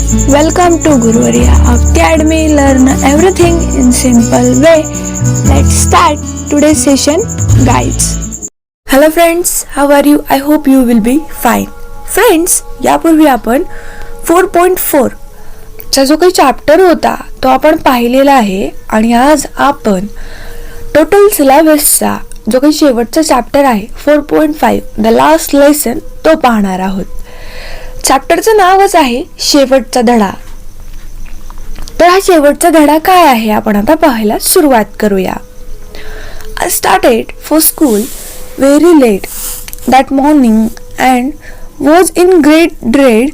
Welcome to Guruvarya of Academy. Learn everything in simple way. Let's start today's session. Guides. Hello friends, how are you? I hope you will be fine. Friends, यापूर्वी आपण 4.4 चा जो काही chapter होता तो आपण पाहिलेला आहे आणि आज आपण टोटल सिलेबसचा जो काही शेवटचा चॅप्टर आहे 4.5 द लास्ट लेसन तो पाहणार आहोत. चॅप्टरचं नावच आहे शेवटचा धडा. तर हा शेवटचा धडा काय आहे आपण आता पाहायला सुरुवात करूया. I started for school very late that morning and was in great dread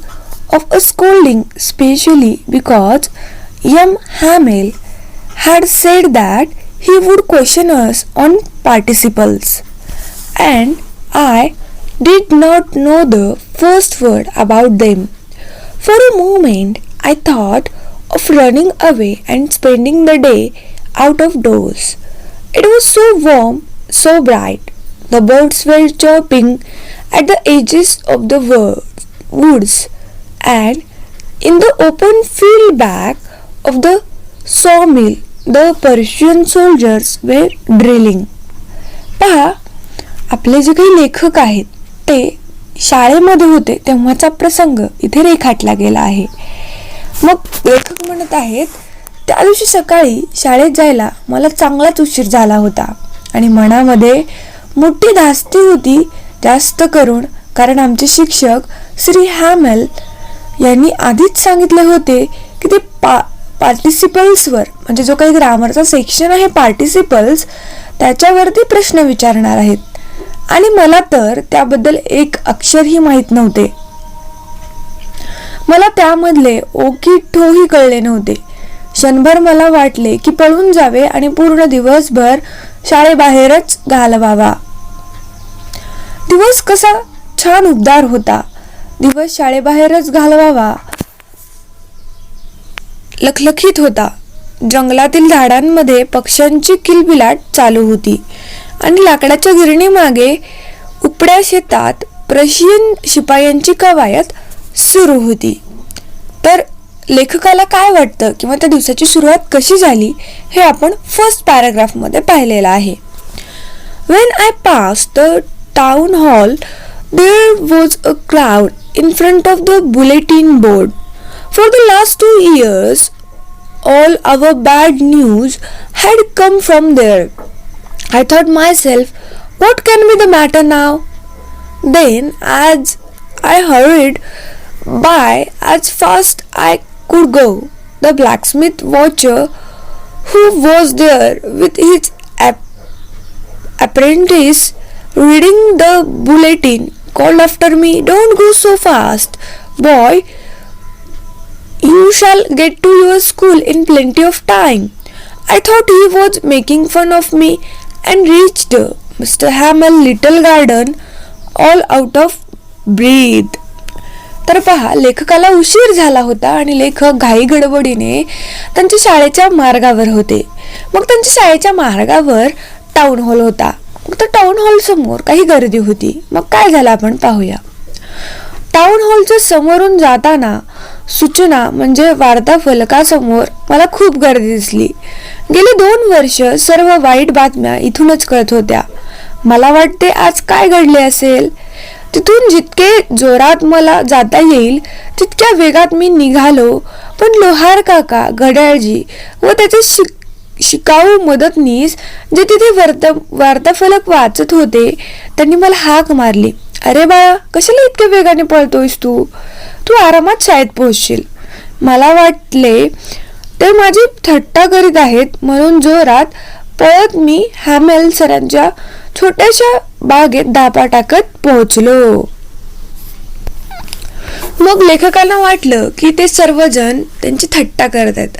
of a scolding, especially because M. Hamel had said that he would question us on participles, and I did not know the first word about them. For a moment I thought of running away and spending the day out of doors. It was so warm, so bright. The birds were chirping at the edges of the woods, and in the open field back of the sawmill the Persian soldiers were drilling. पहा, आपले जे काही लेखक आहेत ते शाळेमध्ये होते तेव्हाचा प्रसंग इथे रेखाटला गेला आहे. मग लेखक म्हणत आहेत, त्या दिवशी सकाळी शाळेत जायला मला चांगलाच उशीर झाला होता आणि मनामध्ये मोठी धास्ती होती, जास्त करून कारण आमचे शिक्षक श्री हॅमेल यांनी आधीच सांगितले होते की ते पार्टिसिपल्सवर म्हणजे जो काही ग्रामरचा सेक्शन आहे पार्टिसिपल्स त्याच्यावरती प्रश्न विचारणार आहेत आणि मला तर त्याबद्दल एक अक्षरही माहीत नव्हते. मला त्यामधले ओ की ठोही कळले नव्हते. क्षणभर मला वाटले की पळून जावे आणि पूर्ण दिवसभर शाळेबाहेरच घालवावा. दिवस कसा छान उबदार होता. दिवस शाळेबाहेरच घालवावा लखलखीत होता. जंगलातील झाडांमध्ये पक्ष्यांची किलबिलाट चालू होती आणि लाकडाच्या गिरणीमागे उपड्या शेतात प्रशियन शिपायांची कवायत सुरू होती. तर लेखकाला काय वाटतं किंवा त्या दिवसाची सुरुवात कशी झाली हे आपण फर्स्ट पॅराग्राफमध्ये पाहिलेलं आहे. When I passed the town hall, there was a crowd in front of the bulletin board. For the last 2 years, all our bad news had come from there. I thought myself, what can be the matter now? Then, as I hurried by as fast I could go, the blacksmith watcher who was there with his apprentice reading the bulletin called after me, "Don't go so fast, boy. You shall get to your school in plenty of time." I thought he was making fun of me and reached Mr. Hamel little garden all out of breath. तर पहा, लेखकाला उशीर झाला होता आणि लेखक घाई गडबडीने त्यांच्या शाळेच्या मार्गावर होते. मग त्यांच्या शाळेच्या मार्गावर टाउन हॉल होता. मग त्या टाउन हॉल समोर काही गर्दी होती. मग काय झालं आपण पाहूया. टाउन हॉलच्या समोरून जाताना सूचना म्हणजे वार्ता फलकासमोर मला खूप गर्दी दिसली. गेली 2 वर्ष सर्व वाईट बातम्या इथूनच कळत होत्या. मला वाटते आज काय घडले असेल. तिथून जितके जोरात मला जाता येईल तितक्या वेगात मी निघालो, पण लोहार काका, घड्याळजी व त्याचे शिकाऊ मदतनीस जे तिथे वार्ताफलक वाचत होते त्यांनी मला हाक मारली. अरे बाळा, कशाला इतक्या वेगाने पळतोयस तू आरामात शाळेत पोहोचशील. मला वाटले ते माझी थट्टा करीत आहेत म्हणून जोरात पळत मी हॅमेल सरांच्या छोट्याशा बागेत धापा टाकत पोहोचलो. मग लेखकांना वाटलं की ते सर्वजण त्यांची थट्टा करत आहेत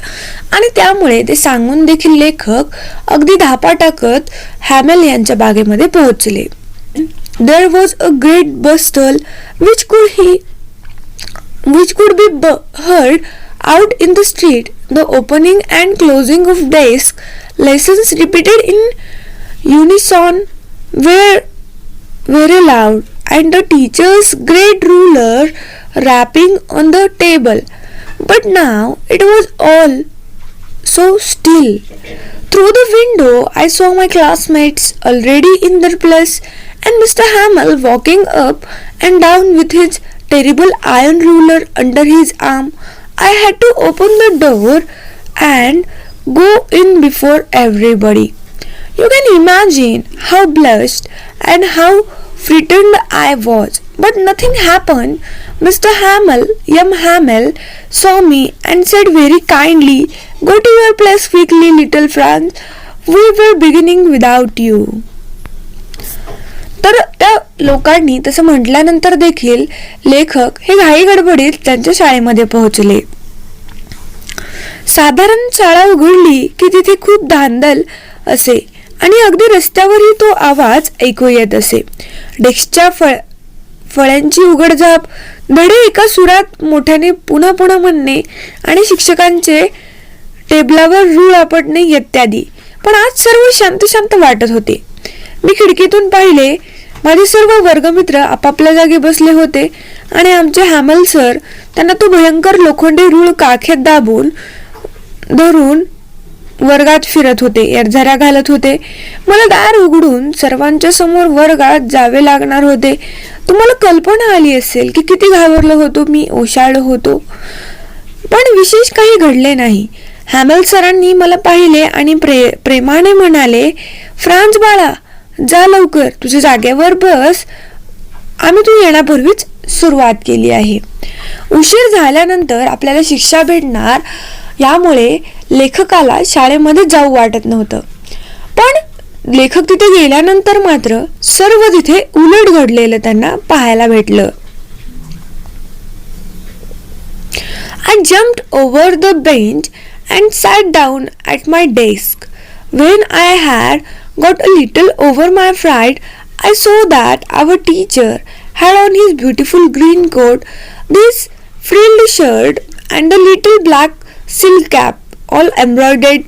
आणि त्यामुळे ते सांगून देखील लेखक अगदी धापा टाकत हॅमेल यांच्या बागेमध्ये पोहोचले. There was a great bustle which could be heard out in the street. The opening and closing of desk, lessons repeated in unison were very loud, and the teacher's great ruler rapping on the table But now it was all so still. Through the window, I saw my classmates already in their place and Mr. Hamel walking up and down with his terrible iron ruler under his arm. I had to open the door and go in before everybody. You can imagine how blushed and how frightened I was. But nothing happened. Mr. Hamel, saw me and said very kindly, "Go to your place quickly, little Franz. We were beginning without you." तर त्या लोकांनी तसं म्हटल्यानंतर देखील लेखक हे घाई गडबडीत त्यांच्या शाळेमध्ये पोहोचले. साधारण शाळा उघडली की तिथे खूप धांदल असे आणि अगदी रस्त्यावरही तो आवाज ऐकू येत असे. डेस्कच्या फळ्यांची उघडझाप, धडे एका सुरात मोठ्याने पुन्हा पुन्हा म्हणणे आणि शिक्षकांचे टेबलावर रूळ आपटणे इत्यादी. पण आज सर्व शांत शांत वाटत होते. मी खिडकीतून पाहिले. माझे सर्व वर्गमित्र आपापल्या जागी बसले होते आणि आमचे हॅमल सर त्यांना तो भयंकर लोखंडी रूळ काखेत धरून वर्गात फिरत होते, एरझाऱ्या घालत होते. मला दार उघडून सर्वांच्या समोर वर्गात जावे लागणार होते. तुम्हाला कल्पना आली असेल की किती घाबरलो होतो मी, ओशाळलो होतो. पण विशेष काही घडले नाही. हॅमल सरांनी मला पाहिले आणि प्रेमाने म्हणाले, "फ्रान्स बाळा, जा लवकर, तुझ्या जागेवर बस. आम्ही तू येण्यापूर्वीच सुरुवात केली आहे." उशीर झाल्यानंतर आपल्याला शिक्षा भेटणार यामुळे लेखकाला शाळेमध्ये जाऊ वाटत नव्हतं. पण लेखक तिथे गेल्यानंतर मात्र सर्व तिथे उलट घडलेलं त्यांना पाहायला भेटलं. I jumped over the bench and sat down at my desk. When I had got a little over my fright, I saw that our teacher had on his beautiful green coat, this frilled shirt and a little black silk cap, all embroidered,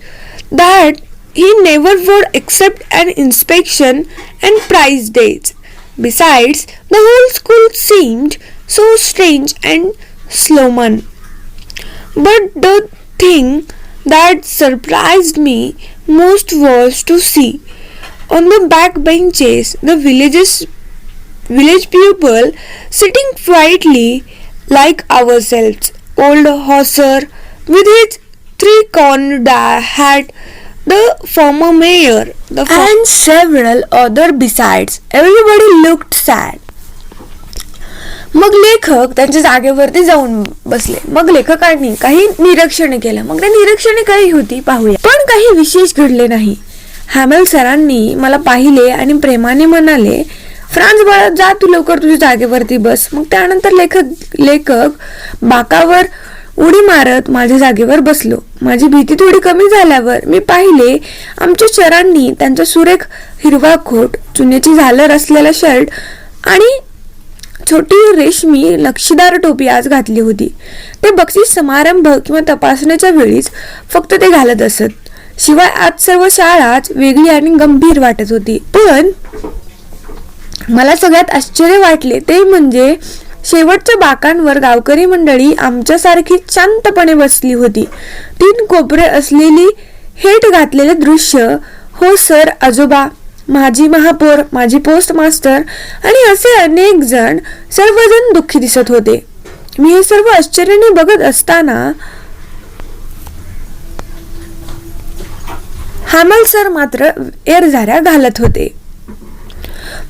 that he never wore except an inspection and prize days. Besides, the whole school seemed so strange and solemn. But the thing that surprised me most was to see on the back benches the village people sitting quietly like ourselves. Old Hauser with his three-cornered hat, the former mayor, and several other besides. Everybody looked sad. मग लेखक त्यांच्या जागेवरती जाऊन बसले. मग लेखकांनी काही निरीक्षणे केलं. मग त्या निरीक्षणे काही होती पाहूया. पण काही विशेष घडले नाही. हॅमल सरांनी मला पाहिले आणि प्रेमाने म्हणाले, "फ्रान्स बाळा, जा तू लवकर, तुझ्या जागेवरती बस." मग त्यानंतर लेखक बाकावर उडी मारत माझ्या जागेवर बसलो. माझी भीती थोडी कमी झाल्यावर मी पाहिले आमच्या सरांनी त्यांचा सुरेख हिरवा कोट, चुन्याची झालर असलेला शर्ट आणि छोटी रेशमी नक्षीदार टोपी आज घातली होती. ते बक्षीस समारंभ किंवा तपासण्याच्या वेळीच फक्त ते घालत असत. शिवाय आज सर्व शाळाच वेगळी आणि गंभीर वाटत होती. पण मला सगळ्यात आश्चर्य वाटले ते म्हणजे शेवटच्या बाकांवर गावकरी मंडळी आमच्यासारखी शांतपणे बसली होती. 3 कोपरे असलेली हेट घातलेले दृश्य. हो सर, आजोबा, माझी महापौर, माझी पोस्ट मास्टर आणि असे अनेक जण, सर्वजण दुःखी दिसत होते. मी हे सर्व आश्चर्याने बघत असताना हॅमल सर मात्र एरझाऱ्या घालत होते.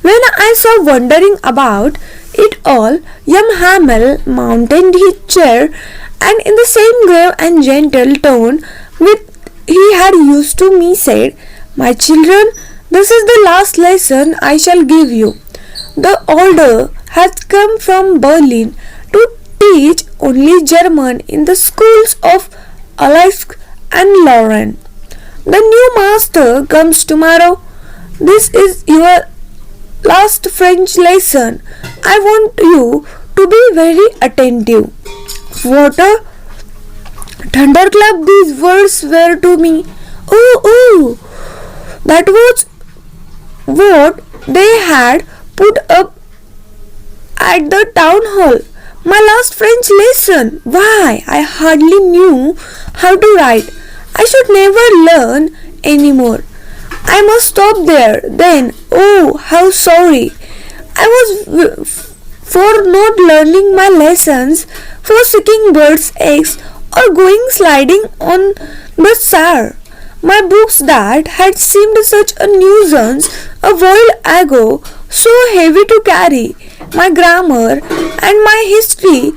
When I saw wondering about it all, young Hamel mounted his chair and in the same grave and gentle tone with he had used to me said, "My children, this is the last lesson I shall give you. The order has come from Berlin to teach only German in the schools of Alsace and Lorraine. The new master comes tomorrow. This is your last French lesson. I want you to be very attentive." What a thunderclap these words were to me. Oh, that was what they had put up at the town hall. My last French lesson. Why? I hardly knew how to write. I should never learn anymore. I must stop there. Then, oh, how sorry I was for not learning my lessons, for sucking birds' eggs, or going sliding on the Saar. My books that had seemed such a nuisance a while ago, so heavy to carry, my grammar and my history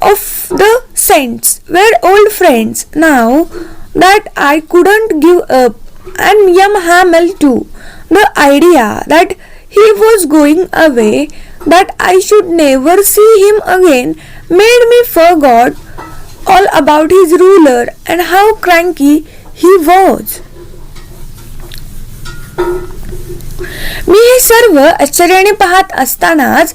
of the saints were old friends now that I couldn't give up. And young Hamel too. The idea that he was going away, that I should never see him again, made me forget all about his ruler and how cranky he was. मी हे सर्व आश्चर्याने पाहत असतानाच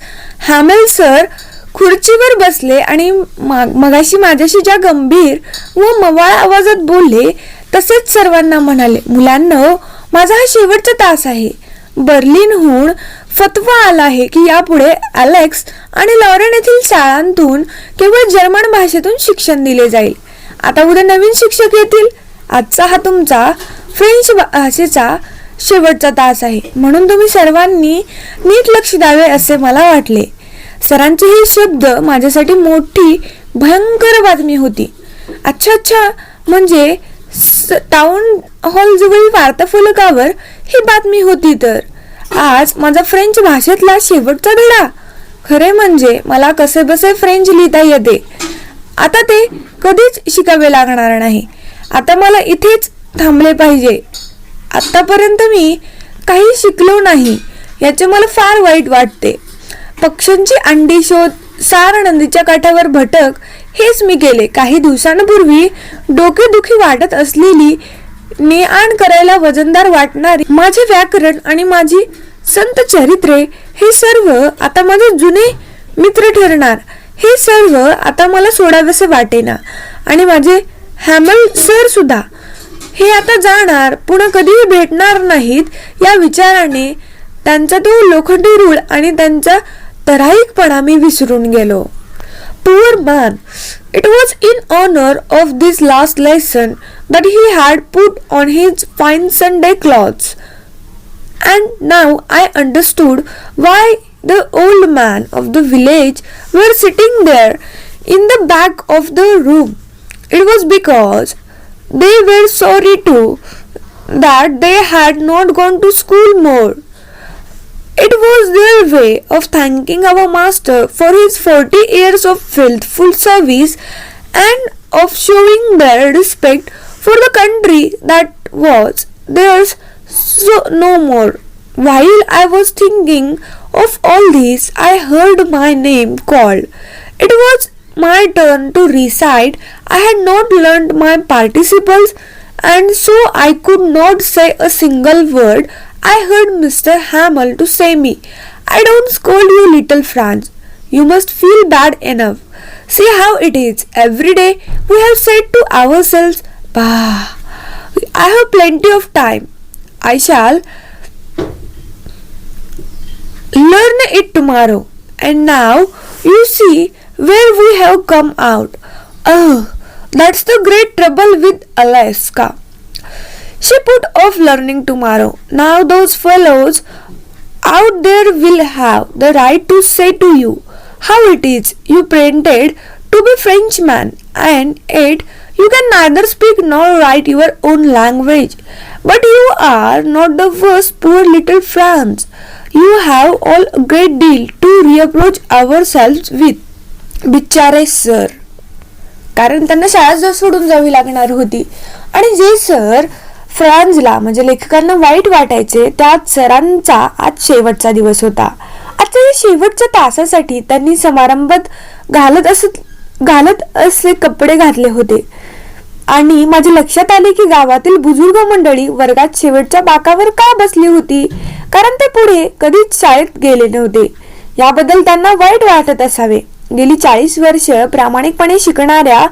हॅमेल sir खुर्चीवर बसले आणि मगाशी माझ्याशी ज्या गंभीर व मवाळ आवाजात बोलले तसेच सर्वांना म्हणाले, मुलांनो, माझा हा शेवटचा तास आहे. बर्लिनहून फतवा आला आहे की यापुढे अलेक्स आणि लॉरेन येथील शाळांतून केवळ जर्मन भाषेतून शिक्षण दिले जाईल. आता उद्या नवीन शिक्षक येतील. आजचा हा तुमचा फ्रेंच भाषेचा शेवटचा तास आहे, म्हणून तुम्ही सर्वांनी नीट लक्ष द्यावे असे मला वाटले. सरांचे हे शब्द माझ्यासाठी मोठी भयंकर बातमी होती. अच्छा, म्हणजे टाउन हॉल जवळील वार्ताफलकावर ही बातमी होती. तर आज माझा फ्रेंच भाषेतला शेवटचा धडा. खरे म्हणजे मला कसे बसे फ्रेंच लिहिता येते. आता ते कधीच शिकावे लागणार नाही. आता मला इथेच थांबले पाहिजे. आतापर्यंत मी काही शिकलो नाही याचे मला फार वाईट वाटते. पक्ष्यांची अंडी शोध, सार नदीच्या काठावर भटक, हेच मी केले. काही दिवसांपूर्वी डोकेदुखी वाटत असलेली, ने-आण करायला वजनदार वाटणारी माझे व्याकरण आणि माझी संत चरित्रे, हे सर्व आता माझे जुने मित्र ठरणार. हे सर्व आता मला सोडावेसे वाटेना. आणि माझे हॅमेल सर सुद्धा, हे आता जाणार, पुन्हा कधीही भेटणार नाहीत या विचाराने त्यांचा तो लोखंडी रूळ आणि त्यांचा तराईकपणा मी विसरून गेलो. Poor man! It was in honor of this last lesson that he had put on his fine Sunday clothes. And now I understood why the old man of the village were sitting there in the back of the room. It was because they were sorry too that they had not gone to school more. It was their way of thanking our master for his 40 years of faithful service and of showing their respect for the country that was theirs no more. While I was thinking of all this, I heard my name called. It was my turn to recite. I had not learned my participles, and so I could not say a single word. I heard Mr. Hamel to say me, I don't scold you, little Franz. You must feel bad enough. See how it is. Every day we have said to ourselves, bah, I have plenty of time. I shall learn it tomorrow. And now you see where we have come out. Oh, that's the great trouble with Alaska. She put off learning tomorrow. Now those fellows out there will have the right to say to you how it is you pretended to be Frenchman, and yet you can neither speak nor write your own language. But you are not the worst, poor little Franz. You have all a great deal to reproach ourselves with. बिचारे sir. कारण त्यांना शाळा सोडून जावी लागणार होती. आणि जे सर फ्रान्झला म्हणजे लेखकांना वाईट वाटायचे, त्यात सरांचा आज शेवटचा दिवस होता. आजच्या या शेवटच्या तासासाठी त्यांनी समारंभात घालत असे कपडे घातले होते. आणि माझ्या लक्षात आले की गावातील बुजुर्ग मंडळी वर्गात शेवटच्या बाकावर का बसली होती, कारण ते पुढे कधीच शाळेत गेले नव्हते. याबद्दल त्यांना वाईट वाटत असावे. गेली 40 वर्ष प्रामाणिकपणे शिकविणाऱ्या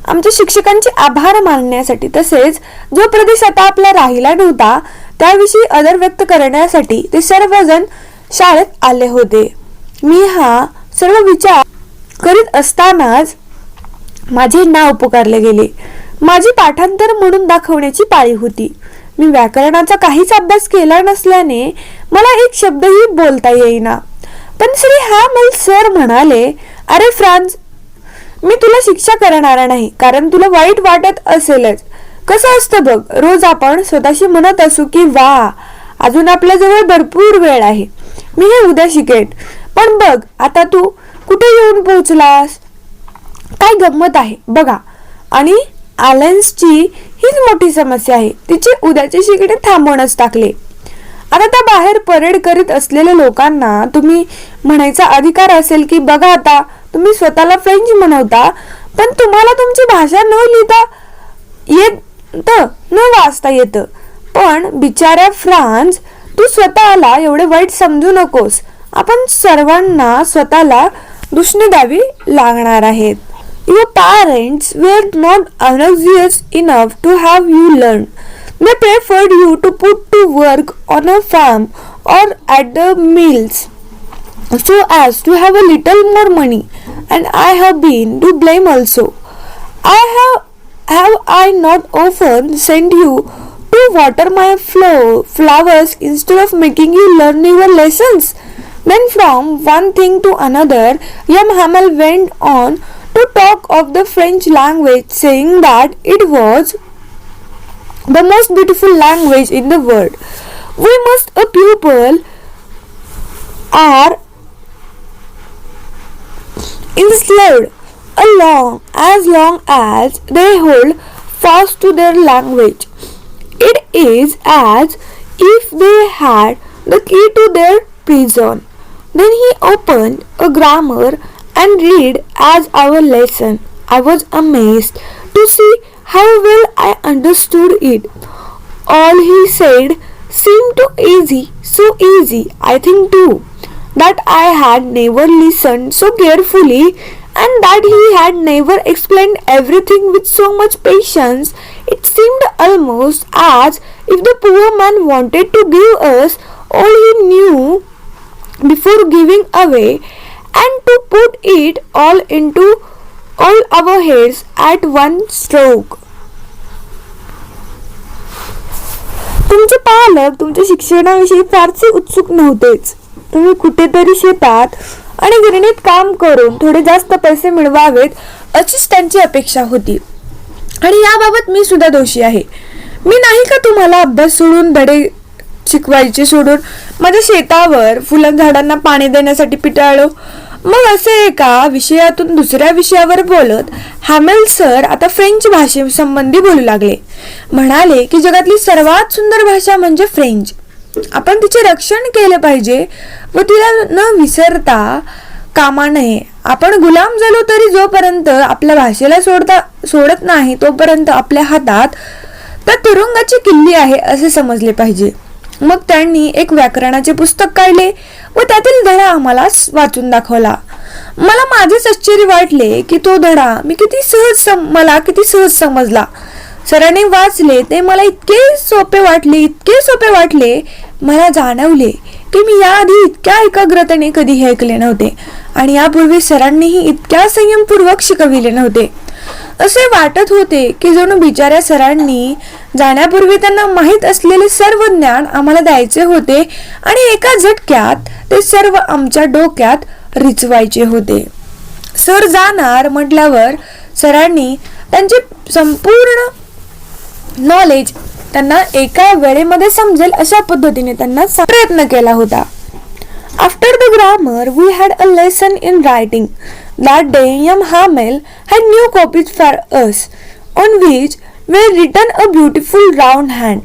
आमच्या शिक्षकांचे आभार मानण्यासाठी, तसेच जो प्रदेश आता आपला राहिला नव्हता त्याविषयी आदर व्यक्त करण्यासाठी ते सर्वजण शाळेत आले होते. मी हा सर्व विचार करीत असतानाच माझे नाव पुकारले गेले. माझी पाठांतर म्हणून दाखवण्याची पाळी होती. मी व्याकरणाचा काहीच अभ्यास केला नसल्याने मला एक शब्दही बोलता येईना. पण श्री हॅमेल सर म्हणाले, अरे फ्रान्स, मी तुला शिक्षा करणार नाही, कारण तुला वाईट वाटत असेलच. कसं असतं बघ, रोज आपण स्वतःशी म्हणत असू की वा, अजून आपल्या जवळ भरपूर वेळ आहे, मी हे उद्या शिकेन. पण बघ आता तू कुठे येऊन पोहोचलास. काय गंमत आहे बघा. आणि ॲलेन्सची हीच मोठी समस्या आहे, तिचे उद्याचे शिकणे थांबवूनच टाकले. आता त्या बाहेर परेड करीत असलेल्या लोकांना तुम्ही म्हणायचा अधिकार असेल की बघा, आता तुम्ही स्वतःला फ्रेंच म्हणवता, पण तुम्हाला तुमची भाषा न लिहिता येत, न वाचता येत. पण बिचाऱ्या फ्रान्स, तू स्वतःला एवढे वाईट समजू नकोस. आपण सर्वांना स्वतःला दुष्णे द्यावी लागणार आहेत. Your parents were not anxious enough to have you learn. They preferred you to put to work on a farm or at the mills so as to have a little more money, and I have been to blame also. Have I not often sent you to water my flowers instead of making you learn your lessons? Then from one thing to another, young Hamel went on to talk of the French language, saying that it was the most beautiful language in the world. We must a pupil are enslaved as long as they hold fast to their language. It is as if they had the key to their prison. Then he opened a grammar and read as our lesson. I was amazed to see how well I understood it. All he said seemed too easy, so easy, I think too, that I had never listened so carefully, and that he had never explained everything with so much patience. It seemed almost as if the poor man wanted to give us all he knew before giving away, and to put it all into all our heads at one stroke. तुमचे पालक तुमच्या शिक्षणाविषयी फारसे उत्सुक नव्हतेच. तुम्ही कुठेतरी शेतात आणि गिरणीत काम करून थोडे जास्त पैसे मिळवावेत अशीच त्यांची अपेक्षा होती. आणि याबाबत मी सुद्धा दोषी आहे. मी नाही का तुम्हाला अभ्यास सोडून, धडे शिकवायचे सोडून माझ्या शेतावर फुलं झाडांना पाणी देण्यासाठी पिटाळलो. मग असे एका विषयातून दुसऱ्या विषयावर बोलत हॅमेल सर आता फ्रेंच भाषेसंबंधी बोलू लागले. म्हणाले की जगातली सर्वात सुंदर भाषा म्हणजे फ्रेंच. आपण तिचे रक्षण केले पाहिजे व तिला न विसरता कामा नये. आपण गुलाम झालो तरी जोपर्यंत आपल्या भाषेला सोडत नाही तोपर्यंत आपल्या हातात त्या तुरुंगाची किल्ली आहे असे समजले पाहिजे. मग त्यांनी एक व्याकरणाचे पुस्तक काढले व त्यातील धडा आम्हाला वाचून दाखवला. मला माझेच आश्चर्य वाटले की तो धडा मला किती सहज समजला. सरांनी वाचले ते मला इतके सोपे वाटले. मला जाणवले की मी याआधी इतक्या एकाग्रतेने कधीही ऐकले नव्हते आणि यापूर्वी सरांनीही इतक्या संयमपूर्वक शिकविले नव्हते. असे वाटत होते की जणू बिचाऱ्या सरांनी जाण्यापूर्वी त्यांना माहीत असलेले सर्व ज्ञान आम्हाला द्यायचे होते आणि एका झटक्यात ते सर्व आमच्या डोक्यात रिचवायचे होते. सर जाणार म्हटल्यावर सरांनी त्यांचे संपूर्ण नॉलेज त्यांना एका वेळेमध्ये समजेल अशा पद्धतीने त्यांना प्रयत्न केला होता. After the grammar, we had a lesson in writing. That day, young Hamel had new copies for us, on which were written a beautiful round hand.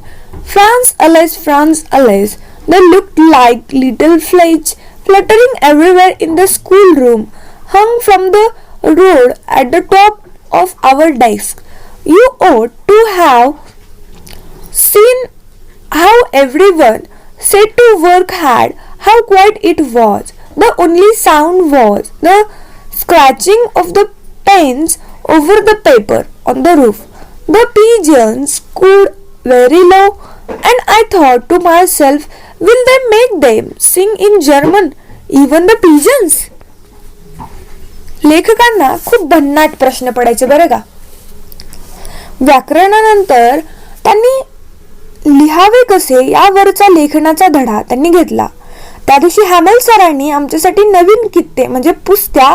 France Alice. They looked like little flags fluttering everywhere in the schoolroom, hung from the road at the top of our desk. You ought to have seen how everyone set to work hard, how quiet it was. The only sound was the scratching of the pens over the paper on the roof. The pigeons cooed very low, and I thought to myself, will they make them sing in German? Even the pigeons? लेखकांना खूप भन्नाट प्रश्न पडायचे बरं का. व्याकरणानंतर त्यांनी लिहावे कसे यावरचा लेखनाचा धडा त्यांनी घेतला. त्या दिवशी हॅमेल सरांनी आमच्यासाठी नवीन कित्ते म्हणजे पुस्त्या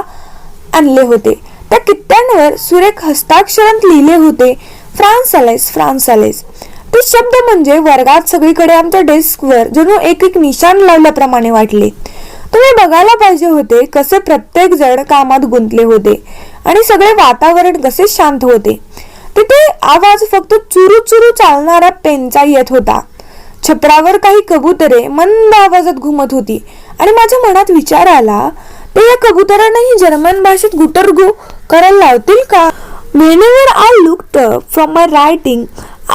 आणले होते. त्या कित्त्यांवर सुरेख हस्ताक्षरांत लिहिले होते फ्रान्सालेस. ते शब्द म्हणजे वर्गात सगळीकडे आमच्या डेस्कवर जणू एक एक निशाण लावल्याप्रमाणे वाटले. तुम्ही बघायला पाहिजे होते कसे प्रत्येक जण कामात गुंतले होते आणि सगळे वातावरण कसे शांत होते. तिथे आवाज फक्त चुरू चुरू चालणारा पेनचा येत होता. छपरावर काही कबुतरे मंद आवाजात घुमत होती आणि माझ्या मनात विचार आला, ते या कबुतरांनाही जर्मन भाषेत गुटरगू करायला लावतील का? Whenever I looked up from my writing,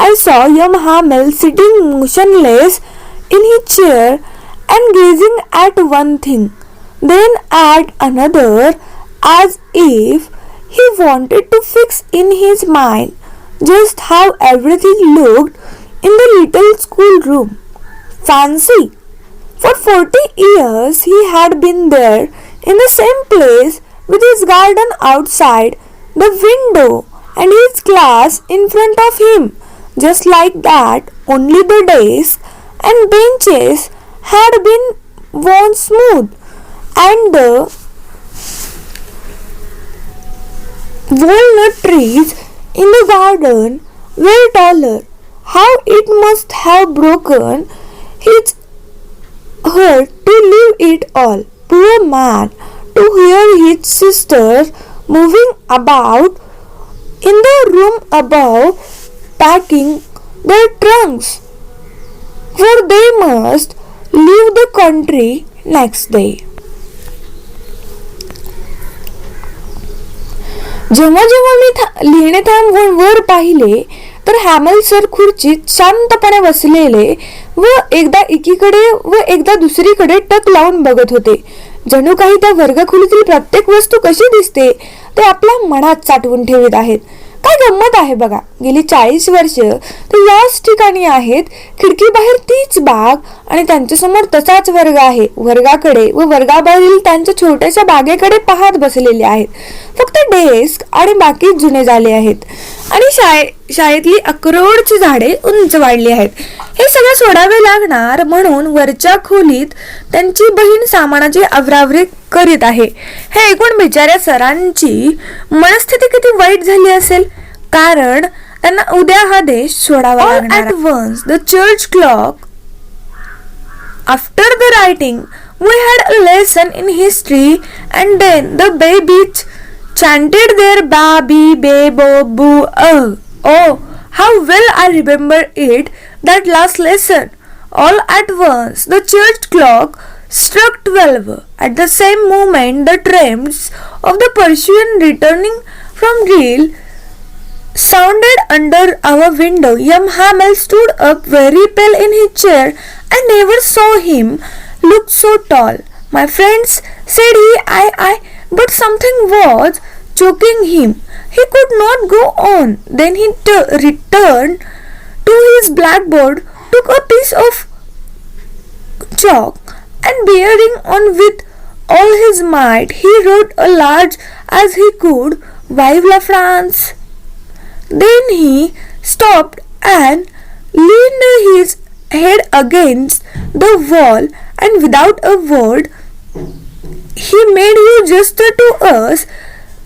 I saw young Hamel sitting motionless in his chair and gazing at one thing, then at another, as if he wanted to fix in his mind just how everything looked in the little schoolroom. Fancy! For 40 years he had been there in the same place with his garden outside the window and his class in front of him, just like that, only the desk and benches had been worn smooth and the walnut trees in the garden were taller. How it must have broken his heart to leave it all, poor man, to hear his sisters moving about in the room above, packing their trunks, for they must leave the country next day. जेव्हा जेव्हा मी लिहिणे थांबवून वर पाहिले तर हॅमेल sir खुर्चीत शांतपणे बसलेले व एकदा एकीकडे व एकदा दुसरीकडे टक लावून बघत होते. जणू काही त्या वर्गखोलीतील प्रत्येक वस्तू कशी दिसते ते आपल्या मनात साठवून ठेवत आहेत. काय गंमत आहे बघा. गेली 40 वर्ष ते याच ठिकाणी आहेत. खिडकीबाहेर तीच बाग आणि त्यांच्यासमोर तसाच वर्ग आहे. वर्गाकडे व वर्गाबाहेरील त्यांच्या छोट्याशा बागेकडे पाहत बसलेले आहेत. फक्त डेस्क आणि बाकी जुने झाले आहेत आणि शाळेतली अक्रोडची झाडे उंच वाढली आहेत. हे सगळं सोडावे लागणार म्हणून वरच्या खोलीत त्यांची बहीण सामानाची आवरावरी करीत आहे. हे ऐकून बिचाऱ्या सरांची मनस्थिती किती वाईट झाली असेल, कारण त्यांना उद्या हा देश सोडावा लागणार. All at once the church clock. After the writing, we had a lesson in history, and then the babies chanted their babi, bebo, boo, Oh, how well I remember it, that last lesson. All at once, the church clock struck 12. At the same moment, the tramps of the Persian returning from drill sounded under our window. Young Hamel stood up very pale in his chair. I never saw him look so tall. My friends said I, but something was choking him. He could not go on. Then he returned to his blackboard, took a piece of chalk, and bearing on with all his might, he wrote as large as he could, "Vive la France." Then he stopped and leaned his head against the wall, and without a word, he made a gesture to us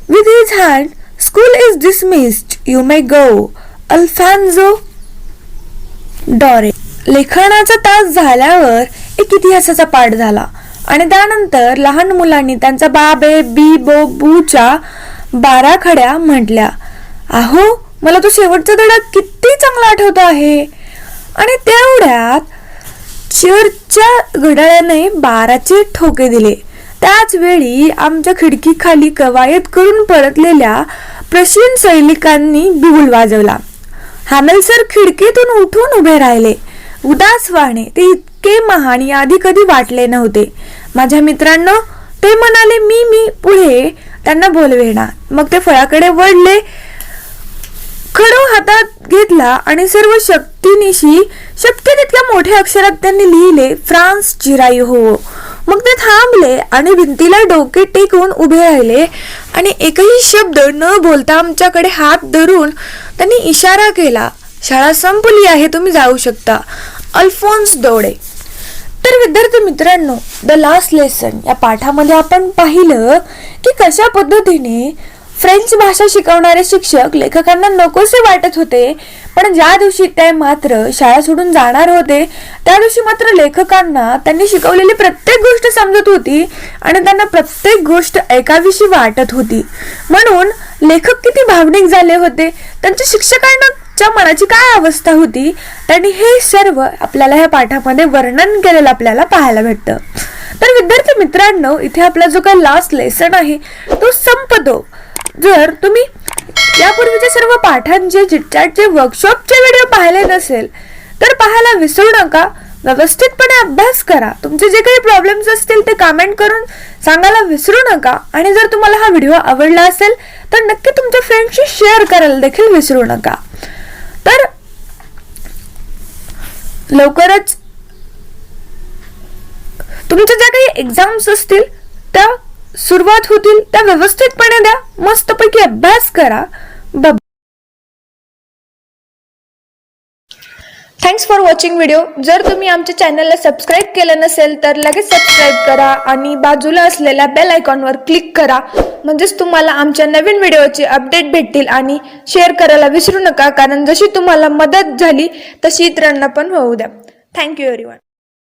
with his hand. "School is dismissed. You may go." Alfonso Dore. लेखनाचा तास झाल्यावर एक इतिहासाचा पाठ झाला आणि त्यानंतर लहान मुलांनी त्यांचा बाबे बी बो बूच्या 12 खड्या म्हटल्या. अहो, मला तो शेवटचा धडा किती चांगला आठवत आहे. आणि तेवढ्यात चर्चच्या घड्याळाने 12चे ठोके दिले. त्याच वेळी आमच्या खिडकीखाली कवायत करून परतलेल्या प्रशियन सैनिकांनी बिगुल वाजवला. हॅमेल सर खिडकीतून उठून उभे राहिले. उदासवाणे. ते इतके महान आधी कधी वाटले नव्हते. माझ्या मित्रांनो, ते म्हणाले, मी पुढे त्यांना बोलवेना. मग ते फळाकडे वळले, खडू हातात घेतला आणि सर्व शक्तीनिशी शक्य तितक्या मोठ्या अक्षरात त्यांनी लिहिले, "फ्रान्स जिराई हो." मग ते थांबले आणि भिंतीला डोके टेकून उभे राहिले आणि एकही शब्द न बोलता आमच्याकडे हात धरून त्यांनी इशारा केला, शाळा संपली आहे, तुम्ही जाऊ शकता. अल्फोन्स दौडे. तर विद्यार्थी मित्रांनो, द लास्ट लेसन या पाठामध्ये आपण पाहिलं की कशा पद्धतीने फ्रेंच भाषा शिकवणारे शिक्षक लेखकांना नकोसे वाटत होते, पण ज्या दिवशी ते मात्र शाळा सोडून जाणार होते त्या दिवशी मात्र लेखकांना त्यांनी शिकवलेली प्रत्येक गोष्ट समजत होती आणि त्यांना प्रत्येक गोष्ट ऐकावीशी वाटत होती. म्हणून लेखक किती भावनिक झाले होते, त्यांच्या शिक्षकांच्या मनाची काय अवस्था होती, त्यांनी हे सर्व आपल्याला ह्या पाठामध्ये वर्णन केलेलं आपल्याला पाहायला भेटतं. तर विद्यार्थी मित्रांनो, इथे आपला जो काही लास्ट लेसन आहे तो संपतो. जर तुम्ही यापूर्वीचे सर्व पाठांचे चिटचॅटचे वर्कशॉपचे व्हिडिओ पाहिले नसेल तर पाहायला विसरू नका. व्यवस्थितपणे अभ्यास करा. तुमचे जे काही प्रॉब्लेम्स असतील ते कमेंट करून सांगायला विसरू नका. आणि जर तुम्हाला हा व्हिडिओ आवडला असेल तर नक्की तुमच्या फ्रेंड्सशी शेअर करायला देखील विसरू नका. तर लवकरच तुमच्या ज्या काही एक्झाम्स असतील त्या सुरुवात होतील, त्या व्यवस्थितपणे द्या, मस्तपैकी अभ्यास करा. Thanks for watching video. जर तुम्ही आमच्या चॅनलला सबस्क्राईब केलं नसेल तर लगेच सबस्क्राईब करा आणि बाजूला असलेल्या बेल आयकॉनवर क्लिक करा, म्हणजेच तुम्हाला आमच्या नवीन व्हिडिओचे अपडेट भेटतील. आणि शेअर करायला विसरू नका, कारण जशी तुम्हाला मदत झाली तशी इतरांना पण होऊ द्या. Thank you everyone.